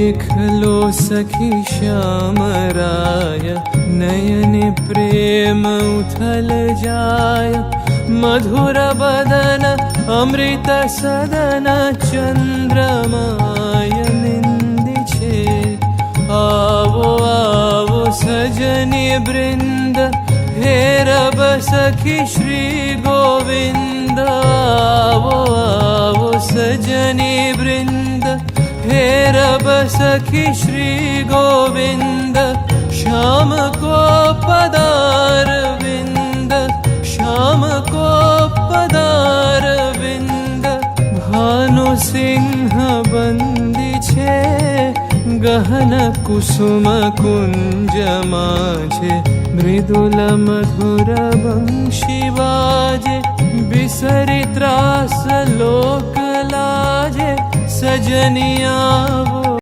देखलो सखी श्यामराय नयने प्रेम उथल जाय मधुर बदन अमृत सदन चंद्रमाय निंदी छे आवो आवो सजनी वृंद हे रब सखी श्री गोविंद आवो आवो सजनी वृंद हे रब सखी श्री गोविंद श्याम को पदार विंद श्याम को पदार विंद भानु सिंह बंदी छे गहन कुसुम कुंज माझे मृदुल मधुर वंशी वाजे बिसरी त्रास लोक लाजे सजनिया वो